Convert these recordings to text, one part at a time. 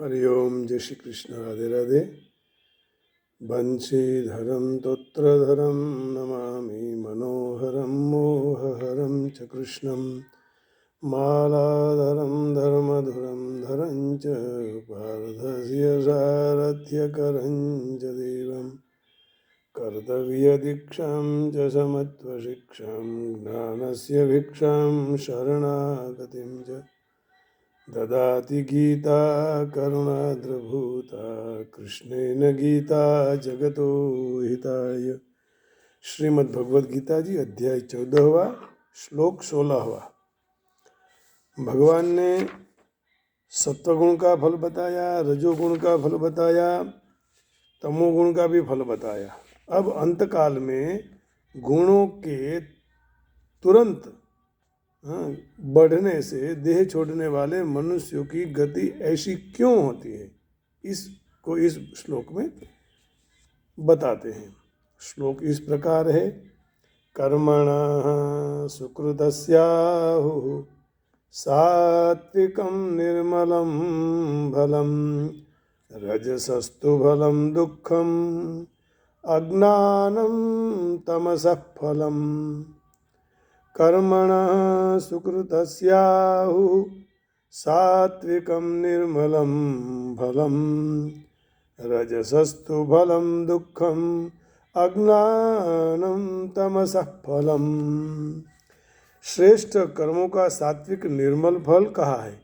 हरिओम। जय श्री कृष्ण। राधे राधे। बंशीधरं तोत्रधरं नमामि मनोहरं मोहहरं च कृष्णं मालाधरं धर्मधुरं धरं च पार्थस्य सारथ्यकरं च देवं कर्तव्यदीक्षां च समत्वशिक्षां ज्ञानस्य भिक्षां शरणागतिं च ददाति गीता करुणाद्रभूता कृष्णेन गीता जगतो हिताय। श्रीमद्भगवद गीता जी अध्याय 14वां श्लोक 16वां। भगवान ने सत्वगुण का फल बताया, रजोगुण का फल बताया, तमोगुण का भी फल बताया। अब अंतकाल में गुणों के तुरंत बढ़ने से देह छोड़ने वाले मनुष्यों की गति ऐसी क्यों होती है, इसको इस श्लोक में बताते हैं। श्लोक इस प्रकार है। कर्मणः सुकृतस्याहुः सात्विकं निर्मलं फलं रजसस्तु फलं दुःखम् अज्ञानं तमसः फलम्। कर्मणः सुकृतस्याहुः सात्विकं निर्मलं फलं रजसस्तु फलं दुःखम् अज्ञानं तमसः फलम्। श्रेष्ठ कर्मों का सात्विक निर्मल फल कहा है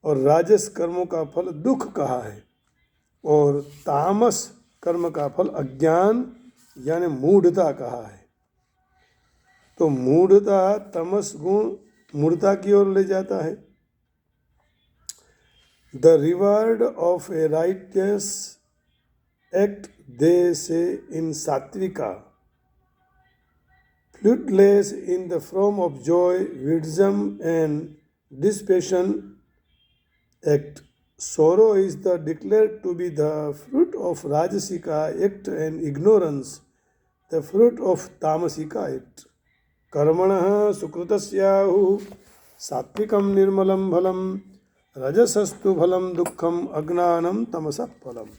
और राजस कर्मों का फल दुख कहा है, और तामस कर्म का फल अज्ञान यानी मूढ़ता कहा है। तो मूढ़ता, तमस गुण मूढ़ता की ओर ले जाता है। The reward of a righteous act they say in सात्विका fruitless in the form of joy, wisdom and dissipation act. Sorrow is the declared to be the fruit of rajasika act and ignorance the fruit of tamasika act. कर्मणः सुकृतस्याहुः सात्विकं निर्मलं फलं रजसस्तु फलं दुःखम् अज्ञानं तमसः फलम्।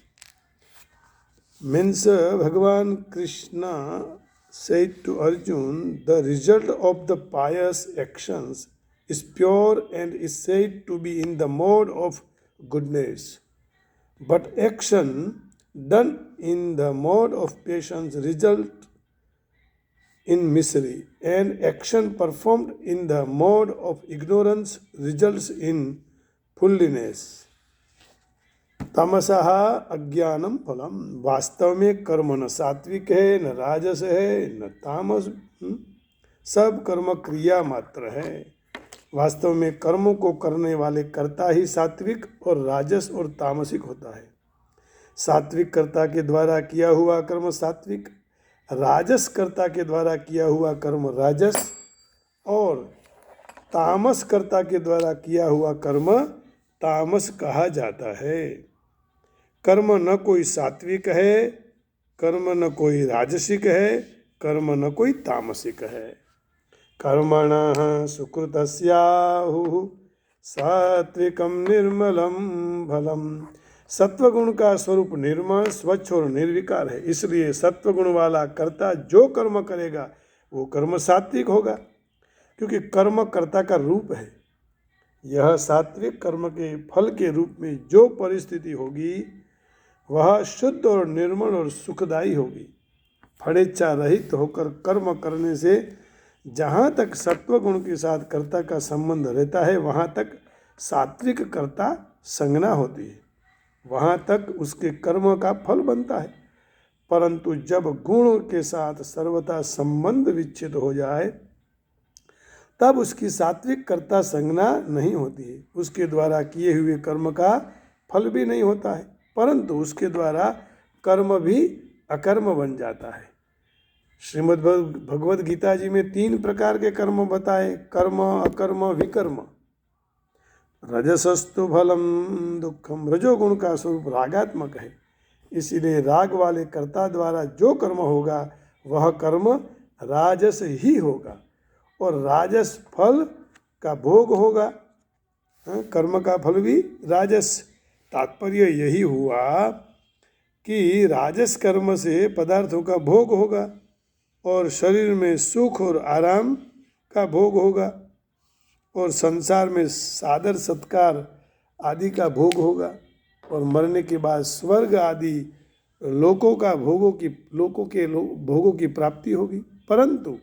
Means Bhagavan Krishna said to Arjun, the result of the pious actions is pure and is said to be in the mode of goodness. But action done in the mode of patience result in misery, and action performed in the mode of ignorance results in foolishness. तमसः अज्ञानम फलम। वास्तव में कर्म न सात्विक है, न राजस है, न तामस, सब कर्म क्रिया मात्र है। वास्तव में कर्मों को करने वाले कर्ता ही सात्विक और राजस और तामसिक होता है। सात्विक कर्ता के द्वारा किया हुआ कर्म सात्विक, राजस कर्ता के द्वारा किया हुआ कर्म राजस, और तामस कर्ता के द्वारा किया हुआ कर्म तामस कहा जाता है। कर्म न कोई सात्विक है, कर्म न कोई राजसिक है, कर्म न कोई तामसिक है। कर्मणः सुकृतस्याहुः सात्विकं निर्मलं फलम्। सत्वगुण का स्वरूप निर्मल, स्वच्छ और निर्विकार है। इसलिए सत्वगुण वाला कर्ता जो कर्म करेगा वो कर्म सात्विक होगा, क्योंकि कर्म कर्ता का रूप है। यह सात्विक कर्म के फल के रूप में जो परिस्थिति होगी वह शुद्ध और निर्मल और सुखदायी होगी। फलेच्छा रहित होकर कर्म करने से जहाँ तक सत्वगुण के साथ कर्ता का संबंध रहता है वहाँ तक सात्विक कर्ता संज्ञा होती है, वहाँ तक उसके कर्म का फल बनता है। परंतु जब गुण के साथ सर्वथा संबंध विच्छेद हो जाए तब उसकी सात्विक कर्ता संज्ञा नहीं होती है। उसके द्वारा किए हुए कर्म का फल भी नहीं होता है, परंतु उसके द्वारा कर्म भी अकर्म बन जाता है। श्रीमद् भगवद गीता जी में 3 प्रकार के कर्म बताए, कर्म, अकर्म, विकर्म। रजसस्तु फलम दुःखम। रजोगुण का स्वरूप रागात्मक है, इसीलिए राग वाले कर्ता द्वारा जो कर्म होगा वह कर्म राजस ही होगा, और राजस फल का भोग होगा। कर्म का फल भी राजस, तात्पर्य यही हुआ कि राजस कर्म से पदार्थों का भोग होगा और शरीर में सुख और आराम का भोग होगा और संसार में सादर सत्कार आदि का भोग होगा और मरने के बाद स्वर्ग आदि लोकों के भोगों की प्राप्ति होगी। परंतु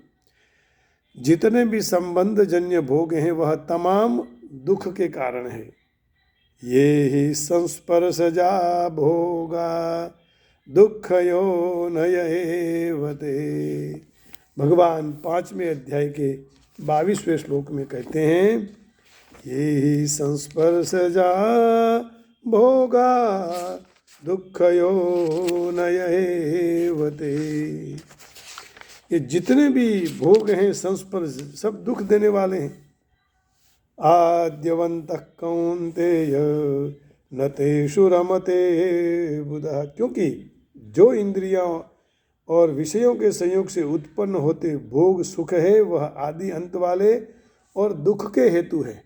जितने भी संबंध जन्य भोग हैं वह तमाम दुख के कारण है। ये ही संस्पर्शजा भोगा दुःखयो नयेवते। भगवान 5वें अध्याय के 22वें श्लोक में कहते हैं, ये ही संस्पर्शजा भोगा दुःखयो नयेवते। ये जितने भी भोग हैं संस्पर्श सब दुख देने वाले हैं। आद्यवन्तः कौन्तेय न तेषु रमते बुधः। क्योंकि जो इंद्रियों और विषयों के संयोग से उत्पन्न होते भोग सुख है वह आदि अंत वाले और दुख के हेतु है।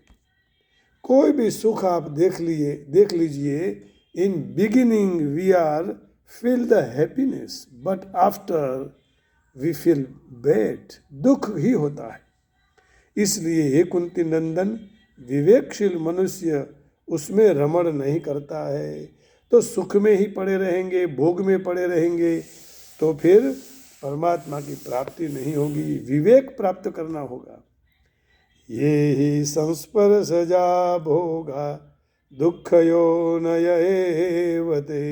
कोई भी सुख आप देख लीजिए, in beginning we are feel the happiness but after we feel bad. दुख ही होता है। इसलिए हे कुंती नंदन, विवेकशील मनुष्य उसमें रमण नहीं करता है तो सुख में ही पड़े रहेंगे, भोग में पड़े रहेंगे, तो फिर परमात्मा की प्राप्ति नहीं होगी। विवेक प्राप्त करना होगा। ये ही संस्पर्शजा भोगा दुःखयो नयेवते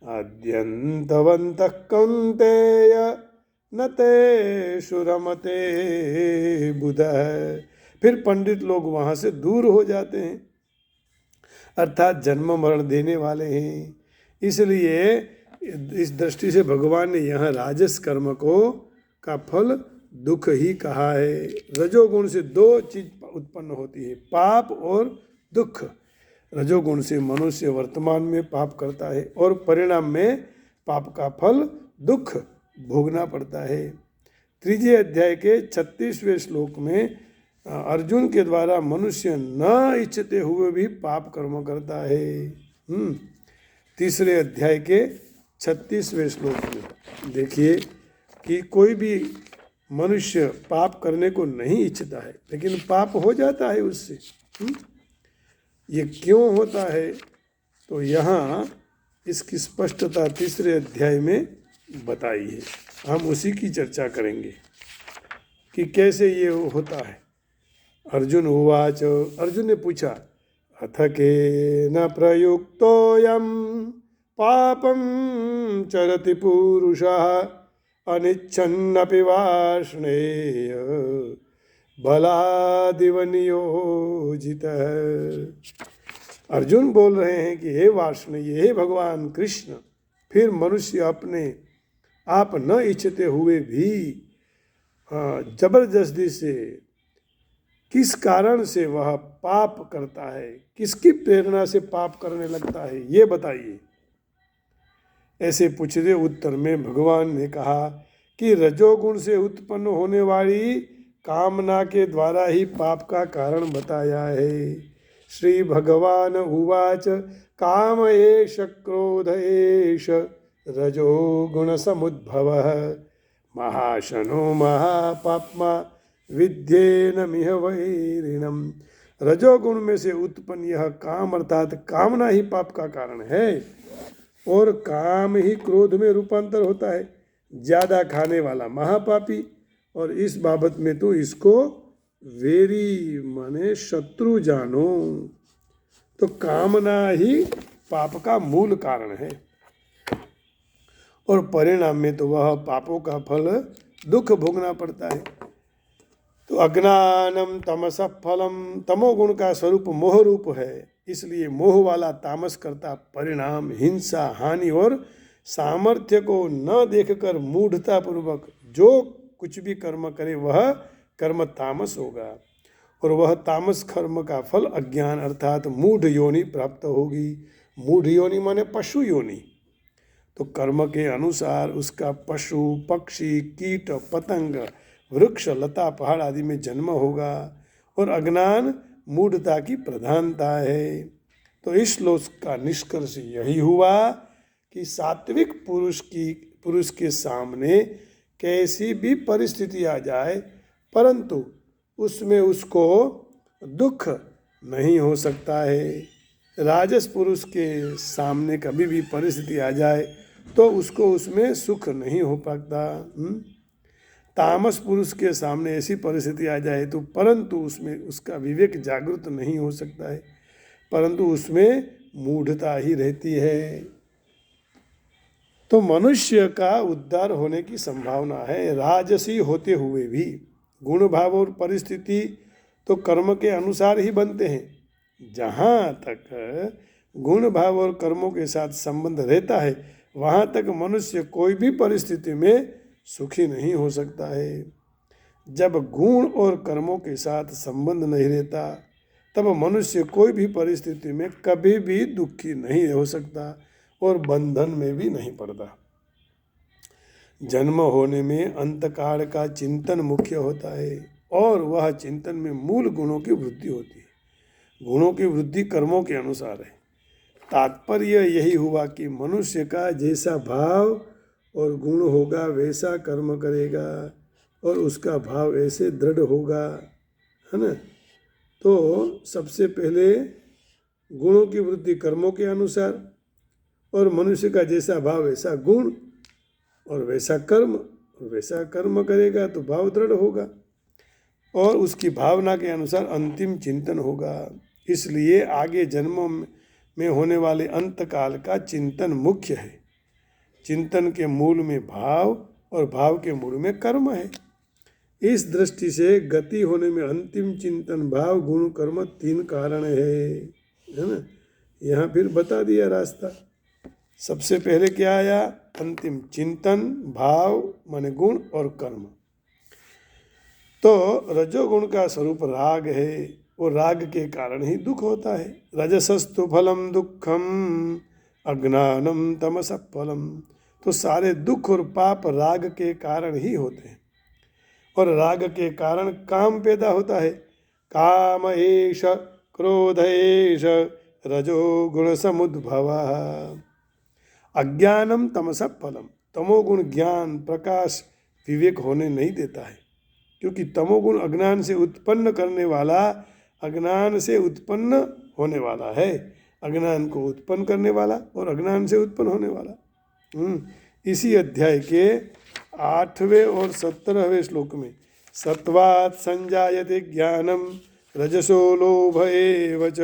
आद्यन्तवन्तः कौन्तेय न तेषु रमते बुधः। फिर पंडित लोग वहाँ से दूर हो जाते हैं, अर्थात जन्म मरण देने वाले हैं। इसलिए इस दृष्टि से भगवान ने यहाँ राजस कर्म का फल दुख ही कहा है। रजोगुण से 2 चीज उत्पन्न होती है, पाप और दुख। रजोगुण से मनुष्य वर्तमान में पाप करता है और परिणाम में पाप का फल दुख भोगना पड़ता है। 3 अध्याय के 36वें श्लोक में अर्जुन के द्वारा मनुष्य न इच्छते हुए भी पाप कर्म करता है। 3 अध्याय के 36वें श्लोक में देखिए कि कोई भी मनुष्य पाप करने को नहीं इच्छता है लेकिन पाप हो जाता है उससे। ये क्यों होता है? तो यहाँ इसकी स्पष्टता 3 अध्याय में बताई है। हम उसी की चर्चा करेंगे कि कैसे ये होता है। अर्जुन उवाच, अर्जुन ने पूछा, अथ के न प्रयुक्तोऽयं पापं चरति पुरुषः अनिच्छन्नपि वार्ष्णेय बलादिव नियोजितः। अर्जुन बोल रहे हैं कि हे वार्ष्णेय, हे भगवान कृष्ण, फिर मनुष्य अपने आप न इच्छते हुए भी जबरदस्ती से किस कारण से वह पाप करता है, किसकी प्रेरणा से पाप करने लगता है, ये बताइए। ऐसे पूछते उत्तर में भगवान ने कहा कि रजोगुण से उत्पन्न होने वाली कामना के द्वारा ही पाप का कारण बताया है। श्री भगवान उवाच, काम एष क्रोध एष रजोगुण समुद्भवः महाशनो महापाप्मा विद्येन मिह वैरिणम। रजोगुण में से उत्पन्न यह काम अर्थात कामना ही पाप का कारण है और काम ही क्रोध में रूपांतर होता है। ज़्यादा खाने वाला महापापी, और इस बाबत में तो इसको वेरी माने शत्रु जानो। तो कामना ही पाप का मूल कारण है और परिणाम में तो वह पापों का फल दुख भोगना पड़ता है। तो अज्ञानम तमसः फलम, तमोगुण का स्वरूप मोह रूप है, इसलिए मोह वाला तामस करता परिणाम हिंसा हानि और सामर्थ्य को न देखकर मूढ़ता पूर्वक जो कुछ भी कर्म करे वह कर्म तामस होगा और वह तामस कर्म का फल अज्ञान अर्थात मूढ़ योनि प्राप्त होगी। मूढ़ योनि माने पशु योनि। तो कर्म के अनुसार उसका पशु पक्षी कीट पतंग वृक्ष लता पहाड़ आदि में जन्म होगा और अज्ञान मूढ़ता की प्रधानता है। तो इस श्लोक का निष्कर्ष यही हुआ कि सात्विक पुरुष के सामने कैसी भी परिस्थिति आ जाए परंतु उसमें उसको दुख नहीं हो सकता है। राजस पुरुष के सामने कभी भी परिस्थिति आ जाए तो उसको उसमें सुख नहीं हो पाता। तामस पुरुष के सामने ऐसी परिस्थिति आ जाए तो परंतु उसमें उसका विवेक जागृत नहीं हो सकता है, परंतु उसमें मूढ़ता ही रहती है। तो मनुष्य का उद्धार होने की संभावना है राजसी होते हुए भी। गुण भाव और परिस्थिति तो कर्म के अनुसार ही बनते हैं। जहाँ तक गुण भाव और कर्मों के साथ संबंध रहता है वहाँ तक मनुष्य कोई भी परिस्थिति में सुखी नहीं हो सकता है। जब गुण और कर्मों के साथ संबंध नहीं रहता तब मनुष्य कोई भी परिस्थिति में कभी भी दुखी नहीं हो सकता और बंधन में भी नहीं पड़ता। जन्म होने में अंतकाल का चिंतन मुख्य होता है और वह चिंतन में मूल गुणों की वृद्धि होती है। गुणों की वृद्धि कर्मों के अनुसार है। तात्पर्य यही हुआ कि मनुष्य का जैसा भाव और गुण होगा वैसा कर्म करेगा और उसका भाव ऐसे दृढ़ होगा, है ना। तो सबसे पहले गुणों की वृद्धि कर्मों के अनुसार और मनुष्य का जैसा भाव वैसा गुण और वैसा कर्म, और वैसा कर्म करेगा तो भाव दृढ़ होगा और उसकी भावना के अनुसार अंतिम चिंतन होगा। इसलिए आगे जन्मों में होने वाले अंतकाल का चिंतन मुख्य है। चिंतन के मूल में भाव और भाव के मूल में कर्म है। इस दृष्टि से गति होने में अंतिम चिंतन भाव गुण कर्म 3 कारण है ना। यहाँ फिर बता दिया रास्ता। सबसे पहले क्या आया? अंतिम चिंतन, भाव माने गुण और कर्म। तो रजोगुण का स्वरूप राग है और राग के कारण ही दुख होता है। रजसस्तु फलम दुखम अज्ञानम तमसः फलम। तो सारे दुख और पाप राग के कारण ही होते हैं और राग के कारण काम पैदा होता है। काम एष क्रोध एष रजोगुण समुद्भवः। अज्ञानम तमसः फलम। तमोगुण ज्ञान प्रकाश विवेक होने नहीं देता है, क्योंकि तमोगुण अज्ञान से उत्पन्न करने वाला अज्ञान से उत्पन्न होने वाला है। अज्ञान को उत्पन्न करने वाला और अज्ञान से उत्पन्न होने वाला। इसी अध्याय के 8वें और 17वें श्लोक में सत्वात् संजायते ज्ञानम रजसो लोभ एव च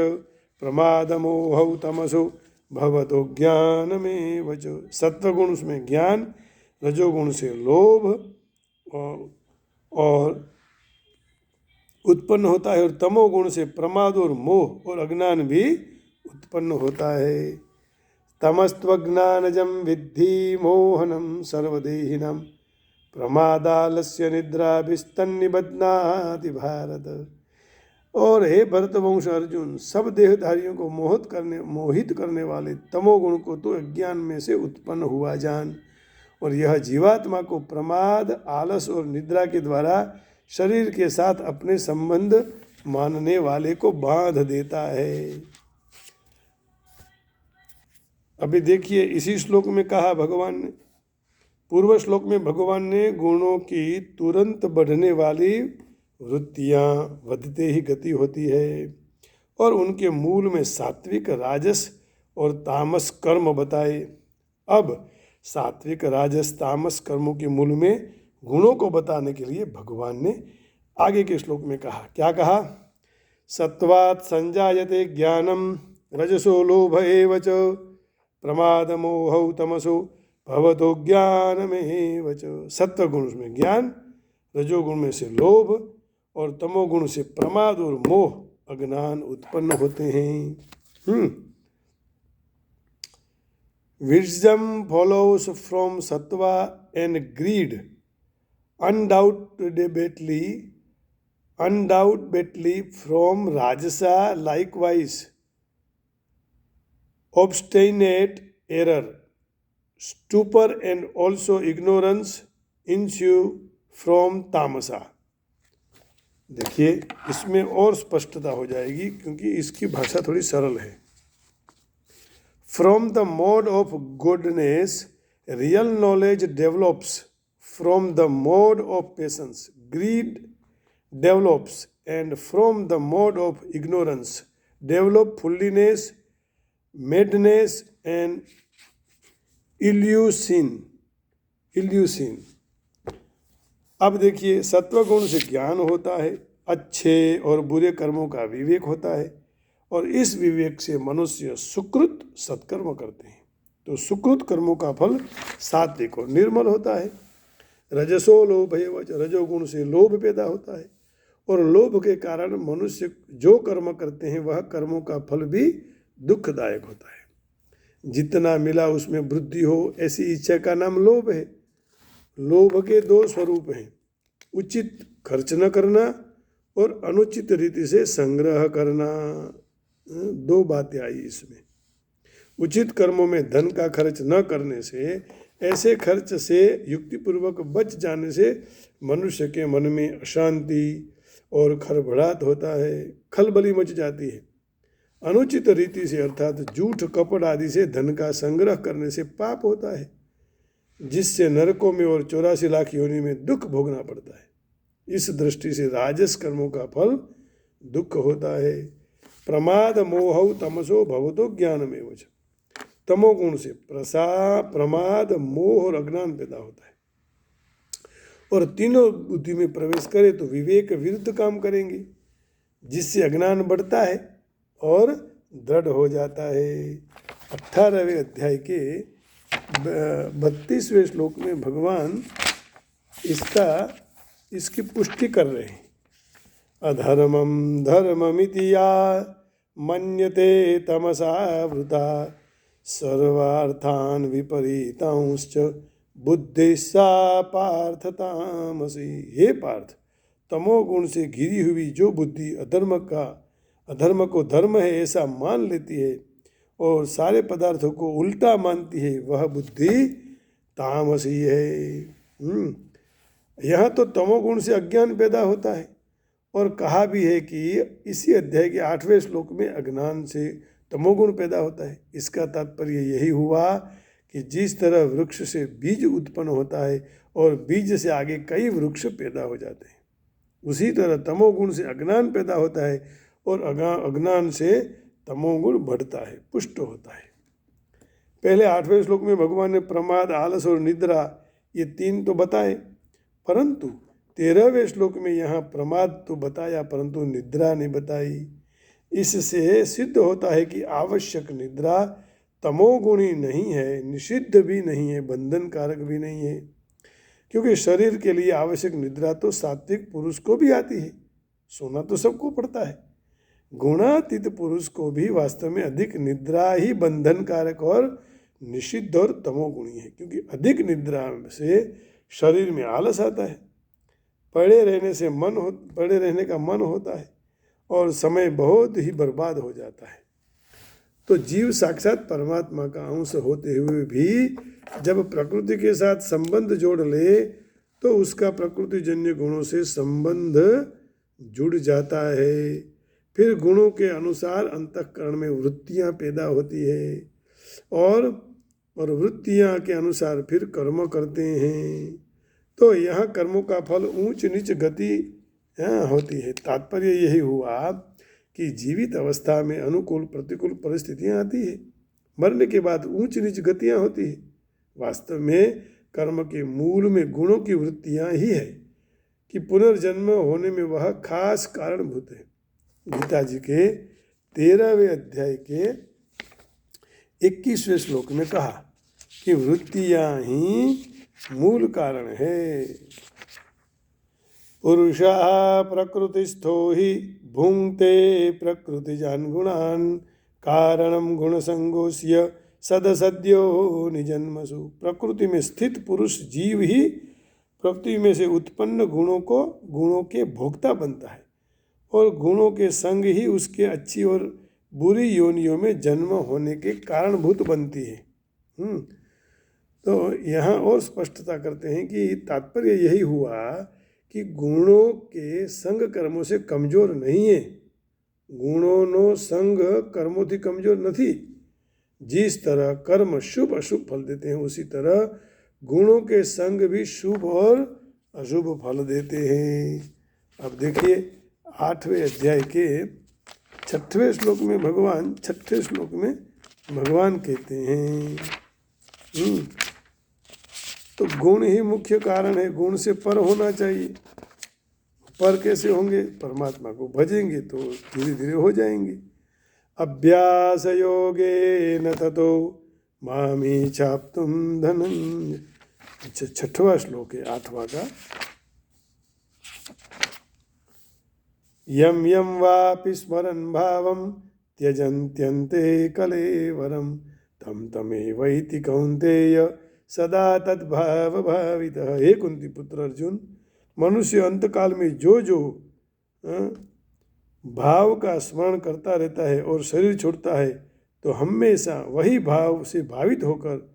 प्रमादमोहौ तमसो भवतो ज्ञानमेव च। सत्वगुण उसमें ज्ञान, रजोगुण से लोभ और उत्पन्न होता है और तमोगुण से प्रमाद और मोह और अज्ञान भी उत्पन्न होता है। तमस्त्वज्ञानजं विद्धि मोहनम सर्वदेहिनम प्रमादालस्य निद्राभिस्तन्निबध्नाति भारत। और हे भरतवंश अर्जुन, सब देहधारियों को मोहित करने वाले तमोगुण को तो अज्ञान में से उत्पन्न हुआ जान, और यह जीवात्मा को प्रमाद, आलस और निद्रा के द्वारा शरीर के साथ अपने संबंध मानने वाले को बांध देता है। अभी देखिए इसी श्लोक में कहा भगवान ने, पूर्व श्लोक में भगवान ने गुणों की तुरंत बढ़ने वाली वृत्तियाँ વધते ही गति होती है और उनके मूल में सात्विक, राजस और तामस कर्म बताए। अब सात्विक, राजस, तामस कर्मों के मूल में गुणों को बताने के लिए भगवान ने आगे के श्लोक में कहा। क्या कहा? सत्वात् संजायते ज्ञानम रजसो लोभ एव च प्रमादमोहौ तमसो भवतो ज्ञानमेव च। सत्वगुण में ज्ञान, रजोगुण में से लोभ और तमोगुण से प्रमाद और मोह, अज्ञान उत्पन्न होते हैं। Wisdom follows from sattva and greed undoubtedly from rajasa. Likewise, obstinate error, stupor and also ignorance ensue from tamasa. देखिए इसमें और स्पष्टता हो जाएगी क्योंकि इसकी भाषा थोड़ी सरल है। From the mode of goodness, real knowledge develops. From the mode of patience, greed develops. And from the mode of ignorance, develop foolishness, madness, and illusion. अब देखिए, सत्व गुण से ज्ञान होता है, अच्छे और बुरे कर्मों का विवेक होता है, और इस विवेक से मनुष्य सुकृत सत्कर्म करते हैं। तो सुकृत कर्मों का फल सात्विक और निर्मल होता है। रजसो लोभ रजोगुण से लोभ पैदा होता है, और लोभ के कारण मनुष्य जो कर्म करते हैं वह कर्मों का फल भी दुखदायक होता है। जितना मिला उसमें वृद्धि हो, ऐसी इच्छा का नाम लोभ है। लोभ के दो स्वरूप हैं, उचित खर्च न करना और अनुचित रीति से संग्रह करना। दो बातें आई इसमें। उचित कर्मों में धन का खर्च न करने से, ऐसे खर्च से युक्तिपूर्वक बच जाने से मनुष्य के मन में अशांति और खलबलाहट होता है, खलबली मच जाती है। अनुचित रीति से अर्थात झूठ कपट आदि से धन का संग्रह करने से पाप होता है, जिससे नरकों में और 84 लाख योनि में दुख भोगना पड़ता है। इस दृष्टि से राजस कर्मों का फल दुख होता है। प्रमाद मोह तमसो भवतो ज्ञानमेव च। तमोगुण से प्रमाद, मोह और अज्ञान पैदा होता है, और तीनों बुद्धि में प्रवेश करे तो विवेक विरुद्ध काम करेंगे, जिससे अज्ञान बढ़ता है और दृढ़ हो जाता है। 18वें अध्याय के 32वें श्लोक में भगवान इसकी पुष्टि कर रहे हैं। अधर्मम धर्ममिति या मन्यते तमसा वृता सर्वार्थान विपरीतांश्च बुद्धिस्सा पार्थ तामसी। हे पार्थ, तमोगुण से घिरी हुई जो बुद्धि अधर्म को धर्म है ऐसा मान लेती है और सारे पदार्थों को उल्टा मानती है, वह बुद्धि तामसी है। यहाँ तो तमोगुण से अज्ञान पैदा होता है, और कहा भी है कि इसी अध्याय के 8वें श्लोक में अज्ञान से तमोगुण पैदा होता है। इसका तात्पर्य यही हुआ कि जिस तरह वृक्ष से बीज उत्पन्न होता है और बीज से आगे कई वृक्ष पैदा हो जाते हैं, उसी तरह तमोगुण से अज्ञान पैदा होता है और अज्ञान से तमोगुण बढ़ता है, पुष्ट होता है। पहले 8वें श्लोक में भगवान ने प्रमाद, आलस और निद्रा ये 3 तो बताए, परंतु 13वें श्लोक में यहाँ प्रमाद तो बताया परंतु निद्रा नहीं बताई। इससे सिद्ध होता है कि आवश्यक निद्रा तमोगुणी नहीं है, निषिद्ध भी नहीं है, बंधन कारक भी नहीं है, क्योंकि शरीर के लिए आवश्यक निद्रा तो सात्विक पुरुष को भी आती है, सोना तो सबको पड़ता है। गुणातीत पुरुष को भी वास्तव में अधिक निद्रा ही बंधन कारक और निषिद्ध और तमोगुणी है, क्योंकि अधिक निद्रा से शरीर में आलस आता है, पड़े रहने का मन होता है और समय बहुत ही बर्बाद हो जाता है। तो जीव साक्षात परमात्मा का अंश होते हुए भी जब प्रकृति के साथ संबंध जोड़ ले तो उसका प्रकृति जन्य गुणों से संबंध जुड़ जाता है। फिर गुणों के अनुसार अंतःकरण में वृत्तियां पैदा होती है और वृत्तियां के अनुसार फिर कर्म करते हैं। तो यहाँ कर्मों का फल ऊंच नीच गति होती है। तात्पर्य यही हुआ कि जीवित अवस्था में अनुकूल प्रतिकूल परिस्थितियां आती है, मरने के बाद ऊंच नीच गतियां होती है। वास्तव में कर्म के मूल में गुणों की वृत्तियां ही है कि पुनर्जन्म होने में वह खास कारणभूत है। गीता जी के 13वें अध्याय के 21वें श्लोक में कहा कि वृत्तियां ही मूल कारण है। पुरुषः प्रकृतिस्थो हि भुंक्ते प्रकृतिजान् गुणान् कारणं गुणसंगोस्य सदसद्यो निजन्मसु। प्रकृति में स्थित पुरुष जीव ही प्रकृति में से उत्पन्न गुणों के भोक्ता बनता है और गुणों के संग ही उसके अच्छी और बुरी योनियों में जन्म होने के कारणभूत बनती है। तो यहाँ और स्पष्टता करते हैं कि तात्पर्य यही हुआ कि गुणों के संग कर्मों से कमजोर नहीं है। गुणों नो संग कर्मों थी कमजोर नहीं, जिस तरह कर्म शुभ अशुभ फल देते हैं, उसी तरह गुणों के संग भी शुभ और अशुभ फल देते हैं। अब देखिए 8वें अध्याय के 6वें श्लोक में भगवान, 6ठे श्लोक में भगवान कहते हैं तो गुण ही मुख्य कारण है, गुण से पर होना चाहिए। पर कैसे होंगे? परमात्मा को भजेंगे तो धीरे धीरे हो जाएंगे। अभ्यास योगे न ततो मामी चाप्तुम धनंजय। 6वां श्लोक है 8वां का। यम यम वापि स्मरन् भावं त्यजन्त्यन्ते कलेवरं तम तमेवैति कौन्तेय सदा तद्भाव भावितः। हे कुंती पुत्र अर्जुन, मनुष्य अंतकाल में जो जो भाव का स्मरण करता रहता है और शरीर छोड़ता है, तो हमेशा वही भाव से भावित होकर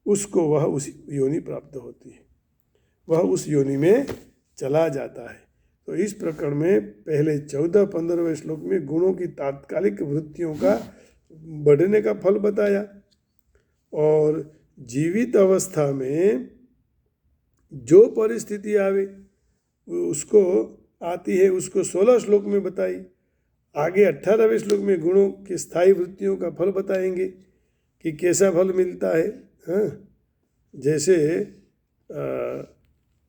उसको वह उसी योनि प्राप्त होती है, वह उस योनि में चला जाता है। तो इस प्रकरण में पहले 14-15वें श्लोक में गुणों की तात्कालिक वृत्तियों का बढ़ने का फल बताया, और जीवित अवस्था में जो परिस्थिति आवे उसको आती है उसको 16 श्लोक में बताई। आगे 18वें श्लोक में गुणों की स्थायी वृत्तियों का फल बताएंगे कि कैसा फल मिलता है। जैसे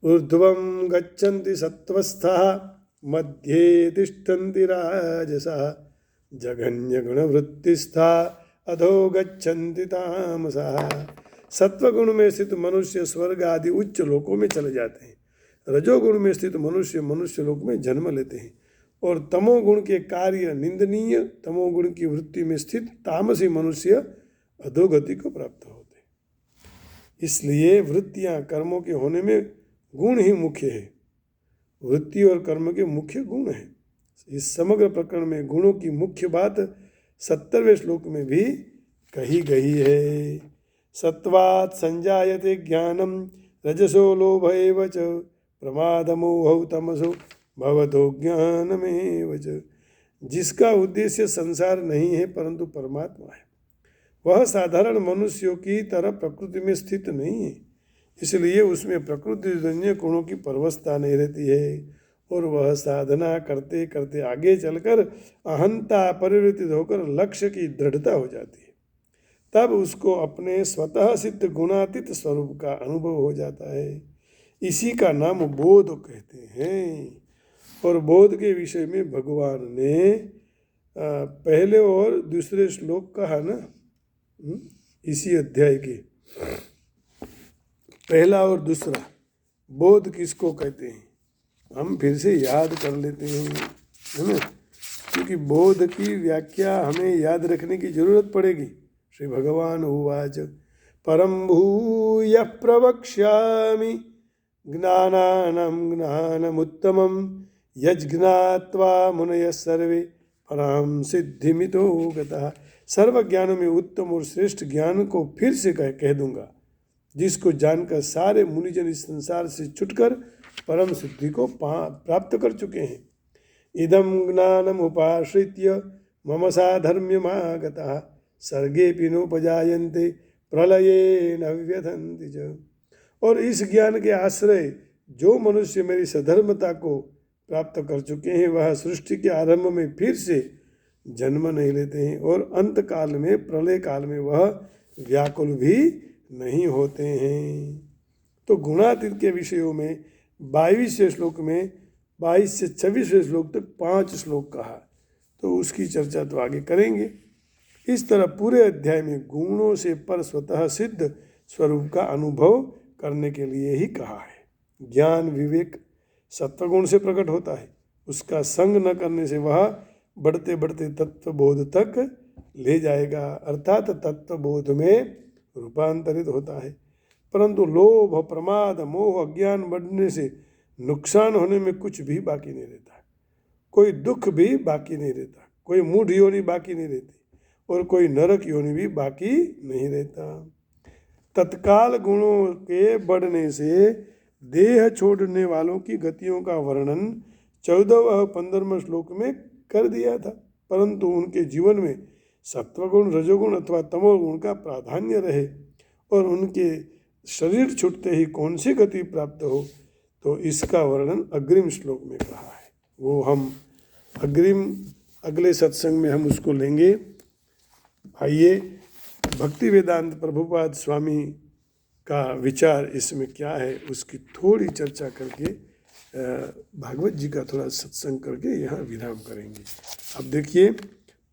ऊर्ध्वं गच्छन्ति सत्त्वस्थाः मध्ये तिष्ठन्ति राजसाः जघन्यगुणवृत्तिस्था अधो गच्छन्ति तामसाः। सत्वगुण में स्थित मनुष्य स्वर्ग आदि उच्च लोकों में चले जाते हैं, रजोगुण में स्थित मनुष्य मनुष्य लोक में जन्म लेते हैं, और तमोगुण के कार्य निंदनीय तमोगुण की वृत्ति में स्थित तामसी मनुष्य अधोगति को प्राप्त होते हैं। इसलिए वृत्तियां कर्मों के होने में गुण ही मुख्य है, वृत्ति और कर्म के मुख्य गुण है। इस समग्र प्रकरण में गुणों की मुख्य बात 70वें श्लोक में भी कही गई है। सत्वात् संजायते ज्ञानम रजसो लोभ एव च प्रमादमोहौ तमसो भवतो ज्ञानमेव च। जिसका उद्देश्य संसार नहीं है परंतु परमात्मा है, वह साधारण मनुष्यों की तरह प्रकृति में स्थित नहीं है, इसलिए उसमें प्रकृतिजन्य गुणों की परवशता नहीं रहती है, और वह साधना करते करते आगे चलकर अहंता परिवर्तित होकर लक्ष्य की दृढ़ता हो जाती है। तब उसको अपने स्वतः सिद्ध गुणातीत स्वरूप का अनुभव हो जाता है। इसी का नाम बोध कहते हैं। और बोध के विषय में भगवान ने पहले और दूसरे श्लोक कहा ना, इसी अध्याय के पहला और दूसरा बोध किसको कहते हैं, हम फिर से याद कर लेते हैं, है ना, क्योंकि बोध की व्याख्या हमें याद रखने की जरूरत पड़ेगी। श्री भगवान उवाच परम भूय प्रवक्ष्यामि ज्ञानानां ज्ञानमुत्तमं यज्ञात्वा मुनयः सर्वे परां सिद्धिमितो गतः। सर्व ज्ञानों में उत्तम और श्रेष्ठ ज्ञान को फिर से कह दूंगा, जिसको जानकर सारे मुनिजन इस संसार से छुटकर परम सिद्धि को प्राप्त कर चुके हैं। इदं ज्ञानम उपाश्रित्य मम साधर्म्यमागतः सर्गेऽपि नोपजायन्ते प्रलये न व्यथन्ति च। और इस ज्ञान के आश्रय जो मनुष्य मेरी सधर्मता को प्राप्त कर चुके हैं, वह सृष्टि के आरंभ में फिर से जन्म नहीं लेते हैं, और अंत काल में प्रलय काल में वह व्याकुल भी नहीं होते हैं। तो गुणातीत के विषयों में 22वें श्लोक में 22 से 26वें श्लोक तक 5 श्लोक कहा, तो उसकी चर्चा तो आगे करेंगे। इस तरह पूरे अध्याय में गुणों से पर स्वतः सिद्ध स्वरूप का अनुभव करने के लिए ही कहा है। ज्ञान विवेक सत्वगुण से प्रकट होता है, उसका संग न करने से वह बढ़ते बढ़ते तत्वबोध तक ले जाएगा, अर्थात तत्वबोध में रूपांतरित होता है। परंतु लोभ प्रमाद मोह अज्ञान बढ़ने से नुकसान होने में कुछ भी बाकी नहीं रहता, कोई दुख भी बाकी नहीं रहता, कोई मूढ़ योनि बाकी नहीं रहती, और कोई नरक योनि भी बाकी नहीं रहता। तत्काल गुणों के बढ़ने से देह छोड़ने वालों की गतियों का वर्णन 14 व 15वें श्लोक में कर दिया था, परंतु उनके जीवन में सत्वगुण, रजोगुण अथवा तमोगुण का प्राधान्य रहे और उनके शरीर छूटते ही कौन सी गति प्राप्त हो, तो इसका वर्णन अग्रिम श्लोक में कहा है। वो हम अगले सत्संग में हम उसको लेंगे। आइए, भक्ति वेदांत प्रभुपाद स्वामी का विचार इसमें क्या है उसकी थोड़ी चर्चा करके भागवत जी का थोड़ा सत्संग करके यहाँ विराम करेंगे। अब देखिए,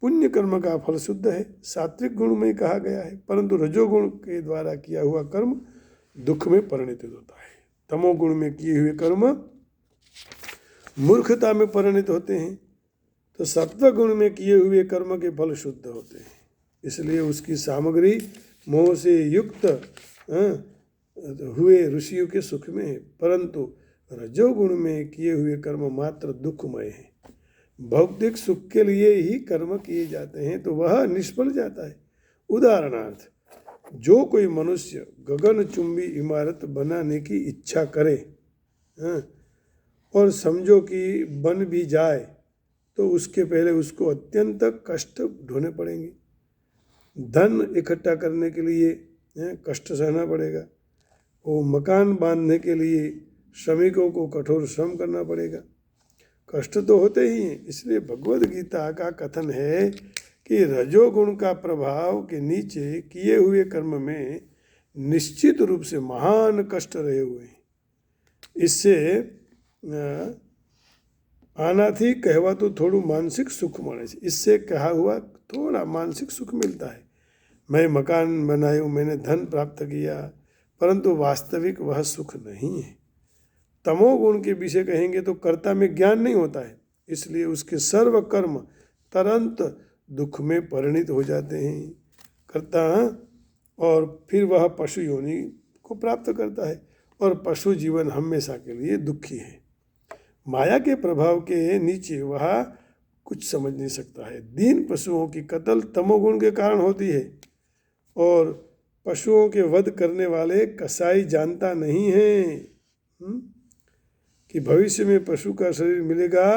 पुण्य कर्म का फल शुद्ध है, सात्विक गुण में कहा गया है, परंतु रजोगुण के द्वारा किया हुआ कर्म दुख में परिणत होता है। तमोगुण में किए हुए कर्म मूर्खता में परिणत होते हैं, तो सत्व गुण में किए हुए कर्म के फल शुद्ध होते हैं। इसलिए उसकी सामग्री मोह से युक्त हुए ऋषियों के सुख में है, परंतु रजोगुण में किए हुए कर्म मात्र दुखमय है। भौतिक सुख के लिए ही कर्म किए जाते हैं तो वह निष्फल जाता है। उदाहरणार्थ, जो कोई मनुष्य गगनचुंबी इमारत बनाने की इच्छा करे और समझो कि बन भी जाए, तो उसके पहले उसको अत्यंत कष्ट ढोने पड़ेंगे। धन इकट्ठा करने के लिए कष्ट सहना पड़ेगा, वो मकान बांधने के लिए श्रमिकों को कठोर श्रम करना पड़ेगा। कष्ट तो होते ही हैं। इसलिए भगवद गीता का कथन है कि रजोगुण का प्रभाव के नीचे किए हुए कर्म में निश्चित रूप से महान कष्ट रहे हुए हैं। इससे आनाथी कहवा तो थोड़ू मानसिक सुख મળે છે। इससे कहा हुआ थोड़ा मानसिक सुख मिलता है। मैं मकान बनाया, मैंने धन प्राप्त किया, परंतु वास्तविक वह सुख नहीं है। तमोगुण के विषय कहेंगे तो कर्ता में ज्ञान नहीं होता है, इसलिए उसके सर्व कर्म तुरंत दुख में परिणित हो जाते हैं कर्ता, और फिर वह पशु योनि को प्राप्त करता है और पशु जीवन हमेशा के लिए दुखी है। माया के प्रभाव के नीचे वह कुछ समझ नहीं सकता है। दीन पशुओं की कत्ल तमोगुण के कारण होती है और पशुओं के वध करने वाले कसाई जानता नहीं है कि भविष्य में पशु का शरीर मिलेगा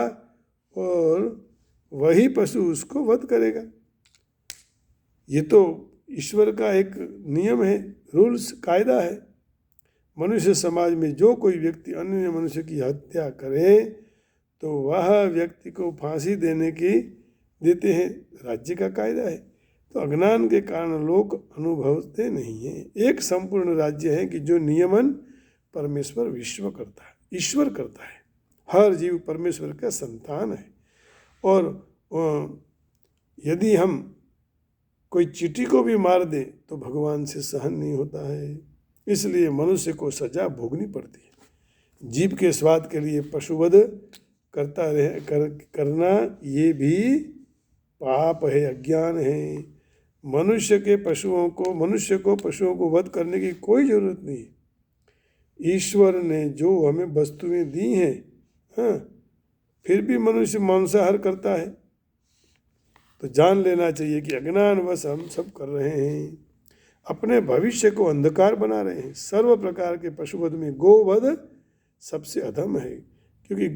और वही पशु उसको वध करेगा। ये तो ईश्वर का एक नियम है, रूल्स, कायदा है। मनुष्य समाज में जो कोई व्यक्ति अन्य मनुष्य की हत्या करे तो वह व्यक्ति को फांसी देते हैं, राज्य का कायदा है। तो अज्ञान के कारण लोग अनुभवते नहीं हैं। एक संपूर्ण राज्य है कि जो नियमन परमेश्वर विश्व करता है, ईश्वर करता है। हर जीव परमेश्वर का संतान है और यदि हम कोई चींटी को भी मार दे तो भगवान से सहन नहीं होता है, इसलिए मनुष्य को सजा भोगनी पड़ती है। जीव के स्वाद के लिए पशुवध करना ये भी पाप है, अज्ञान है। मनुष्य को पशुओं को वध करने की कोई जरूरत नहीं है। ईश्वर ने जो हमें वस्तुएं दी हैं, फिर भी मनुष्य मांसाहार करता है, तो जान लेना चाहिए कि अज्ञानवश हम सब कर रहे हैं, अपने भविष्य को अंधकार बना रहे हैं। सर्व प्रकार के पशुवध में गोवध सबसे अधम है, क्योंकि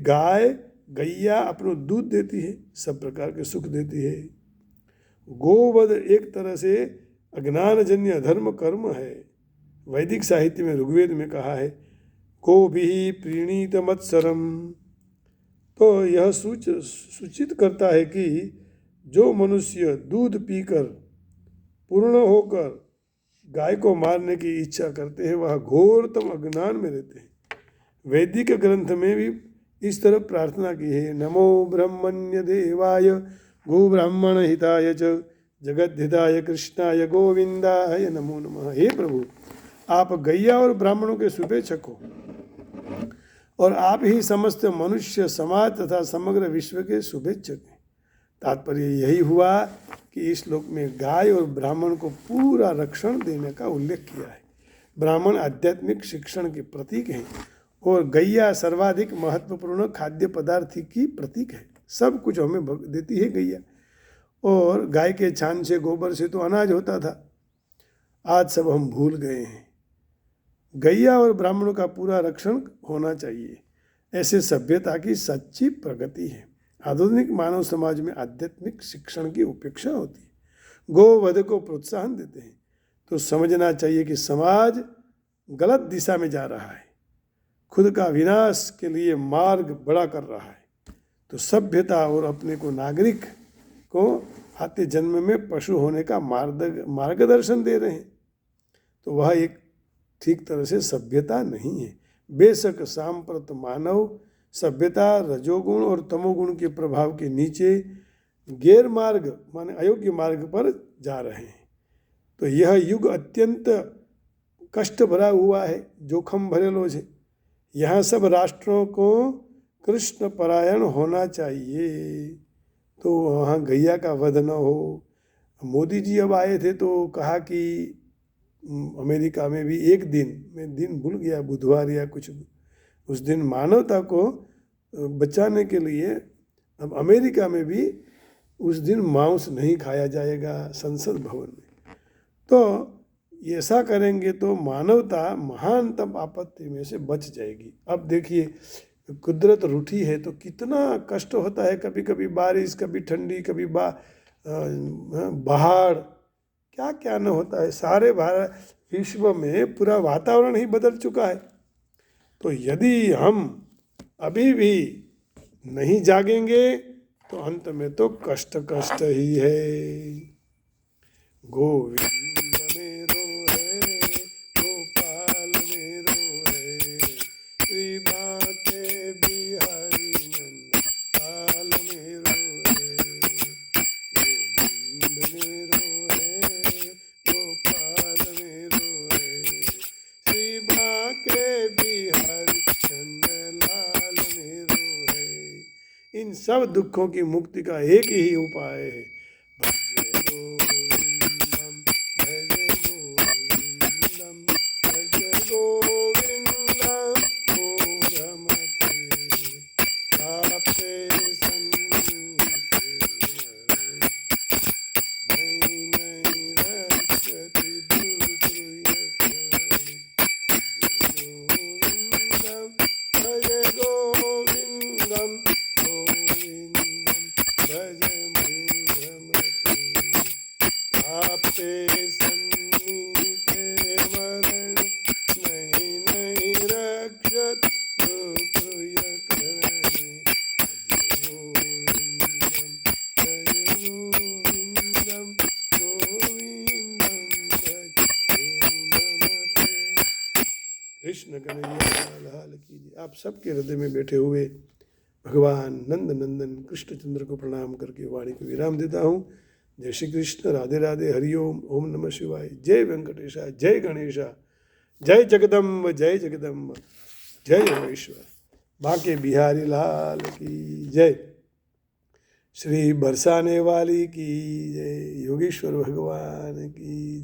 गैया अपना दूध देती है, सब प्रकार के सुख देती है। गोवध एक तरह से अज्ञानजन्य अधर्म कर्म है। वैदिक साहित्य में ऋग्वेद में कहा है, गोभिः प्रीणीत मत्सरम। तो यह सूचित करता है कि जो मनुष्य दूध पीकर पूर्ण होकर गाय को मारने की इच्छा करते हैं वह घोरतम अज्ञान में रहते हैं। वैदिक ग्रंथ में भी इस तरह प्रार्थना की है, नमो ब्रह्मण्य देवाय गो ब्राह्मण हिताय च जगद्धिताय कृष्णाय गोविंदाय नमो नमः। हे प्रभु, आप गैया और ब्राह्मणों के शुभेच्छक हो और आप ही समस्त मनुष्य समाज तथा समग्र विश्व के शुभेच्छक हैं। तात्पर्य यही हुआ कि इस श्लोक में गाय और ब्राह्मण को पूरा रक्षण देने का उल्लेख किया है। ब्राह्मण आध्यात्मिक शिक्षण के प्रतीक हैं और गैया सर्वाधिक महत्वपूर्ण खाद्य पदार्थ की प्रतीक है। सब कुछ हमें देती है गैया, और गाय के छान से, गोबर से तो अनाज होता था, आज सब हम भूल गए हैं। गैया और ब्राह्मणों का पूरा रक्षण होना चाहिए। ऐसे सभ्यता की सच्ची प्रगति है। आधुनिक मानव समाज में आध्यात्मिक शिक्षण की उपेक्षा होती है। गोवध को प्रोत्साहन देते हैं, तो समझना चाहिए कि समाज गलत दिशा में जा रहा है, खुद का विनाश के लिए मार्ग बड़ा कर रहा है। तो सभ्यता और अपने को नागरिक को आते जन्म में पशु होने का मार्गदर्शन दे रहे हैं, तो वह एक ठीक तरह से सभ्यता नहीं है। बेशक सांप्रत मानव सभ्यता रजोगुण और तमोगुण के प्रभाव के नीचे गैर मार्ग माने अयोग्य मार्ग पर जा रहे हैं। तो यह युग अत्यंत कष्ट भरा हुआ है, जोखम भरेलो है। यहाँ सब राष्ट्रों को कृष्ण परायण होना चाहिए, तो वहाँ गैया का वध न हो। मोदी जी अब आए थे तो कहा कि अमेरिका में भी एक दिन, मैं दिन भूल गया, बुधवार या कुछ, उस दिन मानवता को बचाने के लिए अब अमेरिका में भी उस दिन मांस नहीं खाया जाएगा संसद भवन में। तो ऐसा करेंगे तो मानवता महानतम आपत्ति में से बच जाएगी। अब देखिए, कुदरत रूठी है तो कितना कष्ट होता है, कभी कभी बारिश, कभी ठंडी, कभी बाढ़, क्या क्या न होता है। सारे भारत विश्व में पूरा वातावरण ही बदल चुका है। तो यदि हम अभी भी नहीं जागेंगे तो अंत में तो कष्ट कष्ट ही है। गोविंद मेरो है, गोपाल मेरो है, श्री बांके बिहारी नंद लाल मेरो है। गोविंद मेरो है, गोपाल मेरो है, श्री बांके बिहारी नंद लाल मेरो है। इन सब दुखों की मुक्ति का एक ही उपाय है, भज गोविंदम भज गोविंदम भज गोविंदम मोरमते प्राप्ते सन्निधे नई नई रक्षति दुर्गुह्यकरणे। भज गोविंदम गोविंदम भज मूढ़मते प्राप्ते सन्निधे मरण नहीं नहीं रक्षत दुर्गुह्यकरणे। भज गोविंदम गोविंदम गोविंदम भज मूढ़मते। कृष्ण कन्हैया लाल की जय। आप सबके हृदय में बैठे हुए भगवान नंद नंदन कृष्णचंद्र को प्रणाम करके वाणी को विराम देता हूँ। जय श्री कृष्ण, राधे राधे, हरिओम, ओम नमः शिवाय। जय वेंकटेशा, जय गणेशा, जय जगदम्ब, जय जगदम्ब, जय योगेश्वर, बांके बिहारी लाल की जय। श्री बरसाने वाली की जय, योगेश्वर भगवान की।